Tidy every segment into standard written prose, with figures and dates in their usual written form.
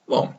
Bom,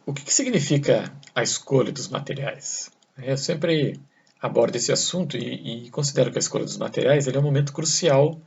o que significa a escolha dos materiais? Eu sempre abordo esse assunto e considero que a escolha dos materiais ele é um momento crucial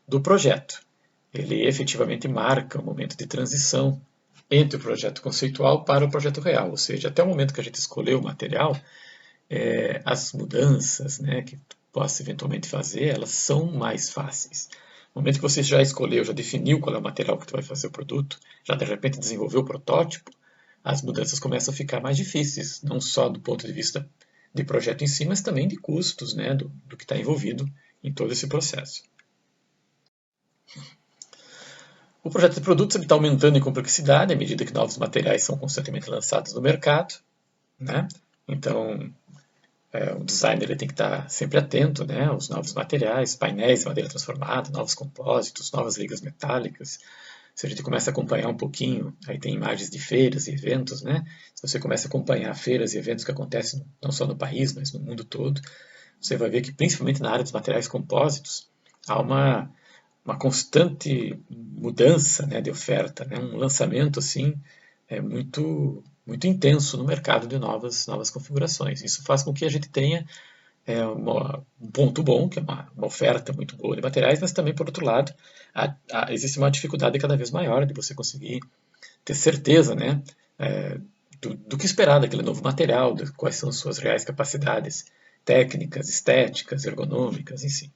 do projeto. Ele efetivamente marca um momento de transição entre o projeto conceitual para o projeto real, ou seja, até o momento que a gente escolheu o material, as mudanças, né, que tu possa eventualmente fazer, elas são mais fáceis. No momento que você já escolheu, já definiu qual é o material que tu vai fazer o produto, já de repente desenvolveu o protótipo, as mudanças começam a ficar mais difíceis, não só do ponto de vista de projeto em si, mas também de custos, né, do que está envolvido em todo esse processo. O projeto de produtos está aumentando em complexidade à medida que novos materiais são constantemente lançados no mercado, né? Então, o designer ele tem que estar sempre atento, né, aos novos materiais, painéis de madeira transformada, novos compósitos, novas ligas metálicas. Se a gente começa a acompanhar um pouquinho, aí tem imagens de feiras e eventos, né? Se você começa a acompanhar feiras e eventos que acontecem não só no país, mas no mundo todo, você vai ver que principalmente na área dos materiais compósitos há uma constante mudança, né, de oferta, né? Um lançamento assim muito intenso no mercado de novas configurações. Isso faz com que a gente tenha um ponto bom, que é uma oferta muito boa de materiais, mas também, por outro lado, existe uma dificuldade cada vez maior de você conseguir ter certeza, né, do que esperar daquele novo material, de quais são suas reais capacidades técnicas, estéticas, ergonômicas, em si.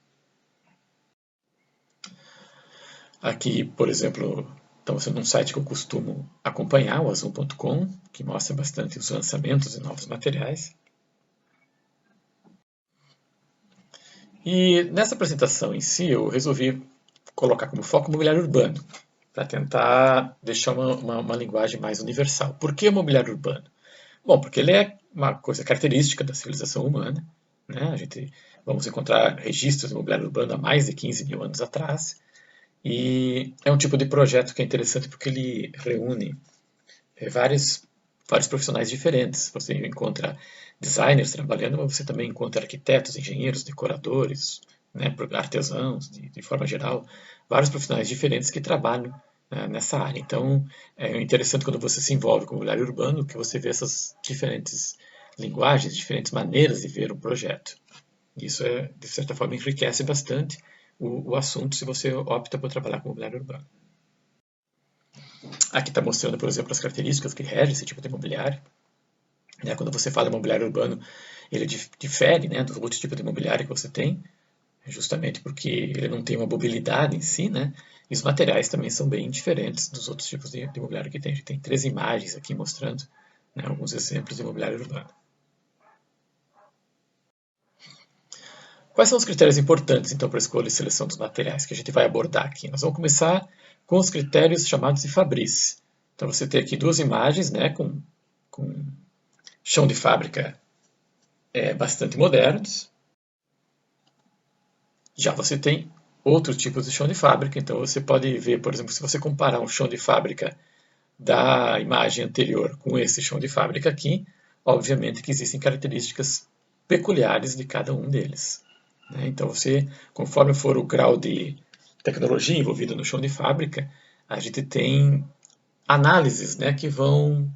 Aqui, por exemplo, estamos num site que eu costumo acompanhar, o azul.com, que mostra bastante os lançamentos de novos materiais. E nessa apresentação em si, eu resolvi colocar como foco o mobiliário urbano, para tentar deixar uma linguagem mais universal. Por que o mobiliário urbano? Bom, porque ele é uma coisa característica da civilização humana. Né? Vamos encontrar registros de mobiliário urbano há mais de 15 mil anos atrás. E é um tipo de projeto que é interessante porque ele reúne vários profissionais diferentes. Você encontra designers trabalhando, mas você também encontra arquitetos, engenheiros, decoradores, né, artesãos, de forma geral, vários profissionais diferentes que trabalham nessa área. Então, é interessante quando você se envolve com o mobiliário urbano que você vê essas diferentes linguagens, diferentes maneiras de ver um projeto. Isso, de certa forma, enriquece bastante o assunto se você opta por trabalhar com mobiliário urbano. Aqui está mostrando, por exemplo, as características que regem esse tipo de imobiliário. Né? Quando você fala em imobiliário urbano, ele difere, né, dos outros tipos de imobiliário que você tem, justamente porque ele não tem uma mobilidade em si, né? E os materiais também são bem diferentes dos outros tipos de imobiliário que tem. A gente tem 3 imagens aqui mostrando, né, alguns exemplos de imobiliário urbano. Quais são os critérios importantes, então, para a escolha e seleção dos materiais que a gente vai abordar aqui? Nós vamos começar com os critérios chamados de Fabris. Então, você tem aqui duas imagens, né, com chão de fábrica bastante modernos. Já você tem outros tipos de chão de fábrica, então você pode ver, por exemplo, se você comparar um chão de fábrica da imagem anterior com esse chão de fábrica aqui, obviamente que existem características peculiares de cada um deles. Né? Então você, conforme for o grau de tecnologia envolvida no chão de fábrica, a gente tem análises, né, que vão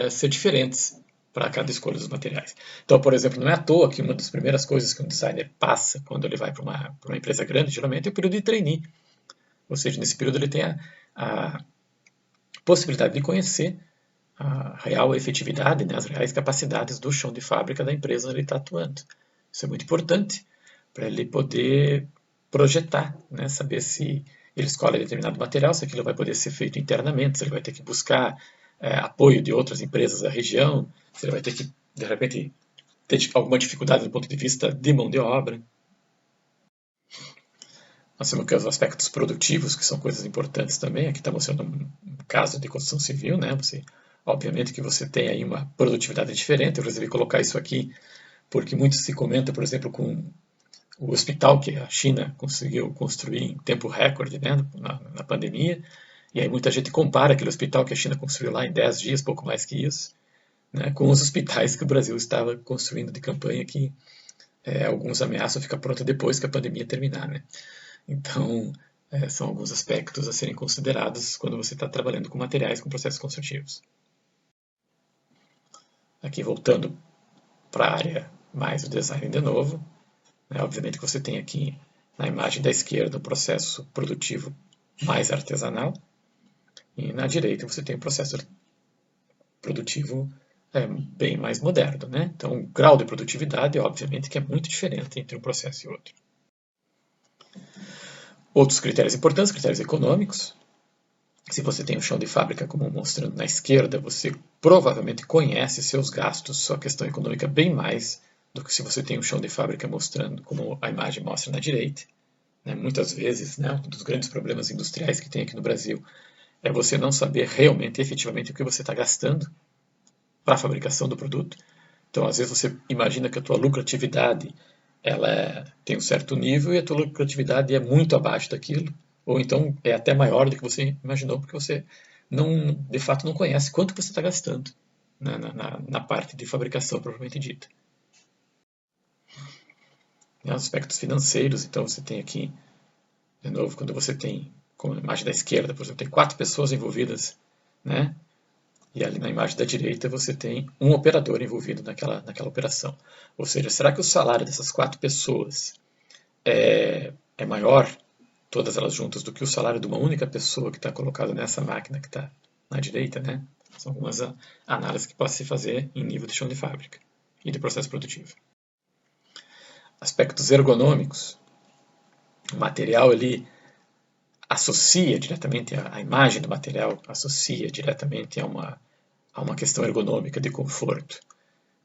ser diferentes para cada escolha dos materiais. Então, por exemplo, não é à toa que uma das primeiras coisas que um designer passa quando ele vai para uma empresa grande, geralmente, é o período de trainee. Ou seja, nesse período ele tem a possibilidade de conhecer a real efetividade, né, as reais capacidades do chão de fábrica da empresa onde ele está atuando. Isso é muito importante para ele poder projetar, né, saber se ele escolhe determinado material, se aquilo vai poder ser feito internamente, se ele vai ter que buscar apoio de outras empresas da região, se ele vai ter que, de repente, ter alguma dificuldade do ponto de vista de mão de obra. Nós temos aqui os aspectos produtivos, que são coisas importantes também. Aqui está mostrando um caso de construção civil, né? Obviamente que você tem aí uma produtividade diferente. Eu resolvi colocar isso aqui porque muito se comenta, por exemplo, com o hospital que a China conseguiu construir em tempo recorde, né, na pandemia. E aí muita gente compara aquele hospital que a China construiu lá em 10 dias, pouco mais que isso, né, com os hospitais que o Brasil estava construindo de campanha, que alguns ameaçam ficar pronto depois que a pandemia terminar. Né? Então, são alguns aspectos a serem considerados quando você está trabalhando com materiais com processos construtivos. Aqui voltando para a área mais do design de novo, obviamente que você tem aqui na imagem da esquerda o processo produtivo mais artesanal, e na direita você tem o processo produtivo bem mais moderno. Então, o grau de produtividade, obviamente, que é muito diferente entre um processo e outro. Outros critérios importantes, critérios econômicos. Se você tem o chão de fábrica, como mostrando na esquerda, você provavelmente conhece seus gastos, sua questão econômica bem mais do que se você tem o chão de fábrica mostrando, como a imagem mostra na direita. Muitas vezes, um dos grandes problemas industriais que tem aqui no Brasil é você não saber realmente, efetivamente, o que você está gastando para a fabricação do produto. Então, às vezes, você imagina que a tua lucratividade tem um certo nível e a tua lucratividade é muito abaixo daquilo, ou então é até maior do que você imaginou, porque você, de fato, não conhece quanto você está gastando na parte de fabricação propriamente dita. Os aspectos financeiros, então você tem aqui, de novo, quando você tem, como a imagem da esquerda, por exemplo, tem 4 pessoas envolvidas, e ali na imagem da direita você tem um operador envolvido naquela operação. Ou seja, será que o salário dessas 4 pessoas é maior, todas elas juntas, do que o salário de uma única pessoa que está colocada nessa máquina que está na direita? São algumas análises que podem se fazer em nível de chão de fábrica e de processo produtivo. Aspectos ergonômicos. O material ele associa diretamente, a imagem do material associa diretamente a uma questão ergonômica de conforto.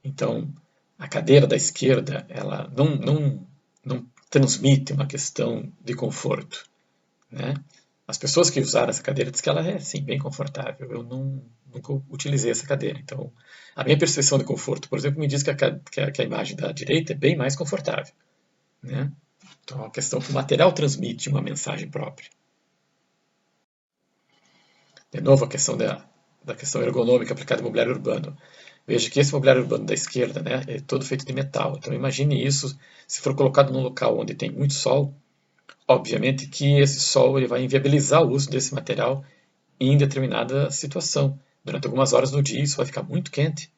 Então, a cadeira da esquerda ela não transmite uma questão de conforto. As pessoas que usaram essa cadeira dizem que ela é sim, bem confortável. Eu nunca utilizei essa cadeira. Então, a minha percepção de conforto, por exemplo, me diz que a imagem da direita é bem mais confortável. Então, é uma questão que o material transmite uma mensagem própria. De novo, a questão da questão ergonômica aplicada ao mobiliário urbano. Veja que esse mobiliário urbano da esquerda é todo feito de metal. Então, imagine isso se for colocado num local onde tem muito sol. Obviamente que esse sol ele vai inviabilizar o uso desse material em determinada situação. Durante algumas horas no dia isso vai ficar muito quente.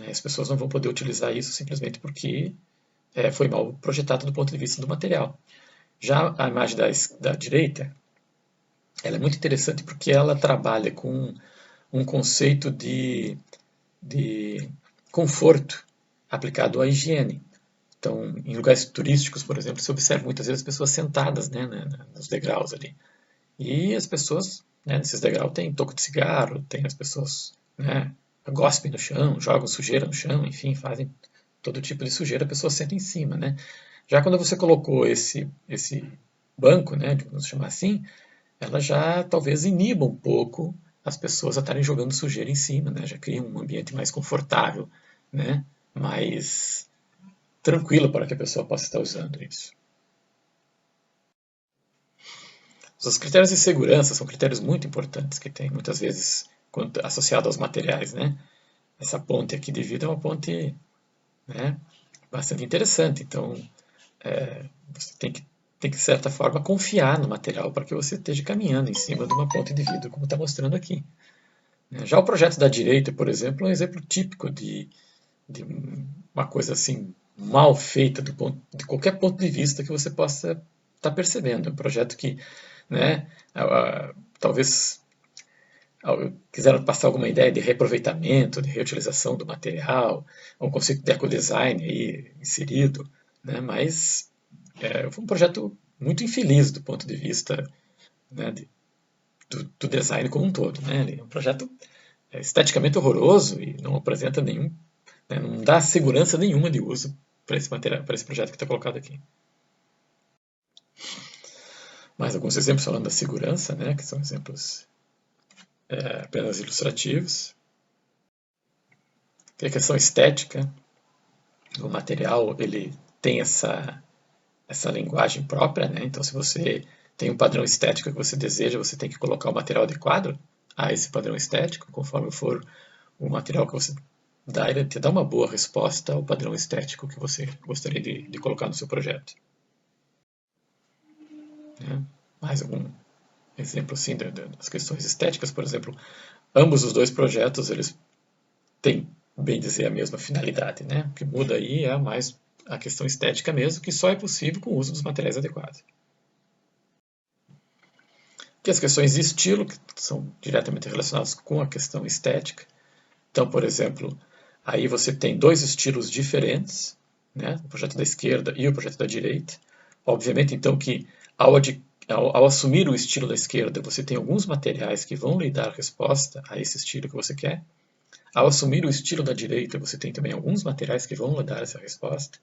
As pessoas não vão poder utilizar isso simplesmente porque foi mal projetado do ponto de vista do material. Já a imagem da direita, ela é muito interessante porque ela trabalha com um conceito de conforto aplicado à higiene. Então, em lugares turísticos, por exemplo, se observa muitas vezes as pessoas sentadas nos degraus ali. E as pessoas, nesses degraus, tem toco de cigarro, tem as pessoas gospem no chão, jogam sujeira no chão, enfim, fazem todo tipo de sujeira, a pessoa senta em cima. Já quando você colocou esse banco, vamos chamar assim, ela já talvez iniba um pouco as pessoas a estarem jogando sujeira em cima, já cria um ambiente mais confortável, mais tranquilo para que a pessoa possa estar usando isso. Os critérios de segurança são critérios muito importantes que tem muitas vezes associado aos materiais. Essa ponte aqui de vidro é uma ponte bastante interessante, então você tem que, de certa forma, confiar no material para que você esteja caminhando em cima de uma ponte de vidro, como está mostrando aqui. Já o projeto da direita, por exemplo, é um exemplo típico de uma coisa assim mal feita de qualquer ponto de vista que você possa estar percebendo. É um projeto que, talvez quiseram passar alguma ideia de reaproveitamento, de reutilização do material, um conceito de ecodesign aí inserido, mas foi um projeto muito infeliz do ponto de vista do design como um todo. É um projeto esteticamente horroroso e não apresenta não dá segurança nenhuma de uso para esse material, para esse projeto que está colocado aqui. Mais alguns exemplos falando da segurança, que são exemplos apenas ilustrativos. Tem a questão estética. O material ele tem essa linguagem própria, então se você tem um padrão estético que você deseja, você tem que colocar o material adequado a esse padrão estético, conforme for o material que você dá, ele te dá uma boa resposta ao padrão estético que você gostaria de colocar no seu projeto. mais algum exemplo assim das questões estéticas, por exemplo, ambos os dois projetos eles têm, bem dizer, a mesma finalidade, né? O que muda aí é mais a questão estética mesmo, que só é possível com o uso dos materiais adequados. Que as questões de estilo, que são diretamente relacionadas com a questão estética. Então, por exemplo, aí você tem dois estilos diferentes, né? O projeto da esquerda e o projeto da direita. Obviamente, então, que ao assumir o estilo da esquerda, você tem alguns materiais que vão lhe dar resposta a esse estilo que você quer. Ao assumir o estilo da direita, você tem também alguns materiais que vão lhe dar essa resposta.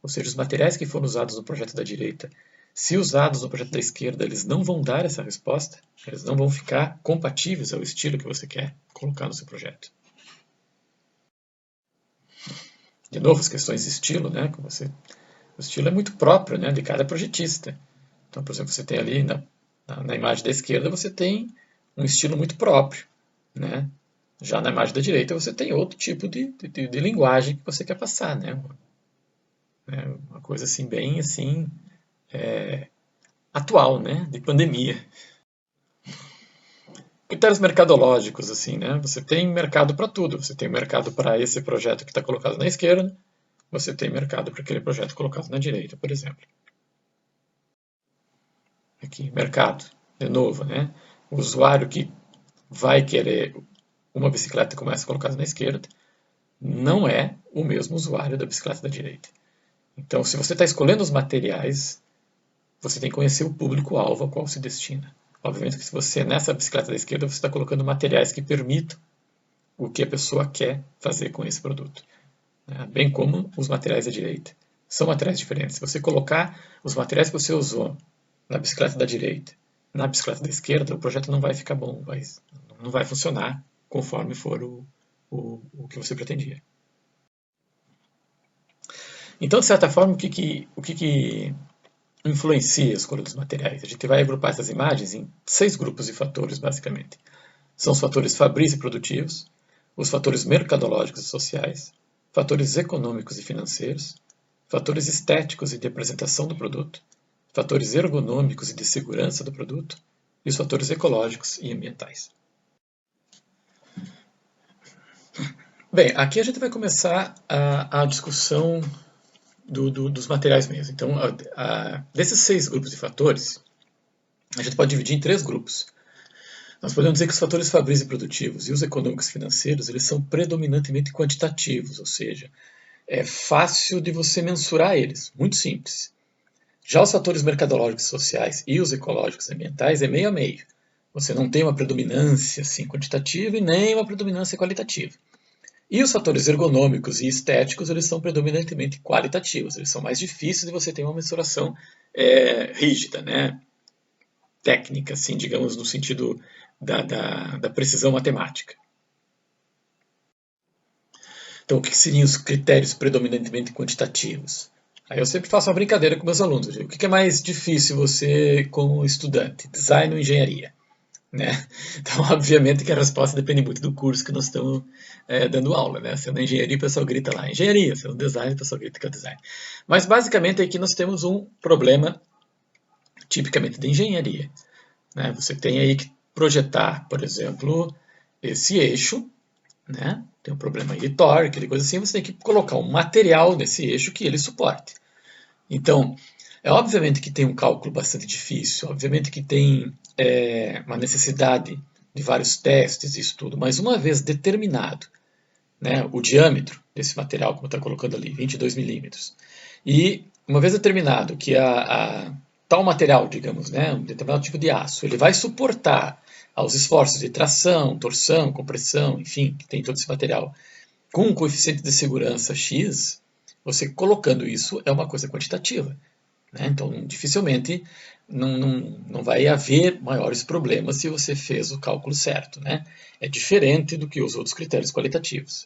Ou seja, os materiais que foram usados no projeto da direita, se usados no projeto da esquerda, eles não vão dar essa resposta, eles não vão ficar compatíveis ao estilo que você quer colocar no seu projeto. De novo, as questões de estilo, né? O estilo é muito próprio, né, de cada projetista. Então, por exemplo, você tem ali na imagem da esquerda, você tem um estilo muito próprio, né? Já na imagem da direita, você tem outro tipo de linguagem que você quer passar, né? Uma coisa assim, bem assim, atual, né? De pandemia. Critérios mercadológicos, assim, né? Você tem mercado para tudo. Você tem mercado para esse projeto que está colocado na esquerda, você tem mercado para aquele projeto colocado na direita, por exemplo. Aqui, mercado, de novo, né? O usuário que vai querer uma bicicleta como essa colocada na esquerda não é o mesmo usuário da bicicleta da direita. Então, se você está escolhendo os materiais, você tem que conhecer o público-alvo a qual se destina. Obviamente que se você, nessa bicicleta da esquerda, você está colocando materiais que permitam o que a pessoa quer fazer com esse produto, né? Bem como os materiais da direita. São materiais diferentes. Se você colocar os materiais que você usou na bicicleta da direita, na bicicleta da esquerda, o projeto não vai ficar bom, não vai funcionar conforme for o que você pretendia. Então, de certa forma, o que influencia a escolha dos materiais? A gente vai agrupar essas imagens em 6 grupos de fatores, basicamente. São os fatores fabris e produtivos, os fatores mercadológicos e sociais, fatores econômicos e financeiros, fatores estéticos e de apresentação do produto, fatores ergonômicos e de segurança do produto, e os fatores ecológicos e ambientais. Bem, aqui a gente vai começar a discussão dos materiais mesmo. Então, desses 6 grupos de fatores, a gente pode dividir em 3 grupos. Nós podemos dizer que os fatores fabris e produtivos e os econômicos e financeiros, eles são predominantemente quantitativos, ou seja, é fácil de você mensurar eles, muito simples. Já os fatores mercadológicos e sociais e os ecológicos e ambientais é meio a meio. Você não tem uma predominância assim, quantitativa e nem uma predominância qualitativa. E os fatores ergonômicos e estéticos, eles são predominantemente qualitativos, eles são mais difíceis de você ter uma mensuração rígida, né? Técnica, assim, digamos, no sentido da precisão matemática. Então, o que seriam os critérios predominantemente quantitativos? Aí eu sempre faço uma brincadeira com meus alunos. O que é mais difícil você como estudante? Design ou engenharia? Né? Então, obviamente que a resposta depende muito do curso que nós estamos dando aula. Né? Se é na engenharia, o pessoal grita lá, engenharia. Se é no design, o pessoal grita que é o design. Mas, basicamente, aqui nós temos um problema tipicamente de engenharia. Né? Você tem aí que projetar, por exemplo, esse eixo, né? Tem um problema aí de torque, aquele coisa assim, você tem que colocar um material nesse eixo que ele suporte. Então, obviamente que tem um cálculo bastante difícil, obviamente que tem uma necessidade de vários testes e isso tudo, mas uma vez determinado, né, o diâmetro desse material, como está colocando ali, 22 milímetros, e uma vez determinado que tal material, digamos, né, um determinado tipo de aço, ele vai suportar aos esforços de tração, torção, compressão, enfim, que tem todo esse material, com um coeficiente de segurança X, você colocando isso é uma coisa quantitativa. Né? Então, dificilmente não vai haver maiores problemas se você fez o cálculo certo. Né? É diferente do que os outros critérios qualitativos.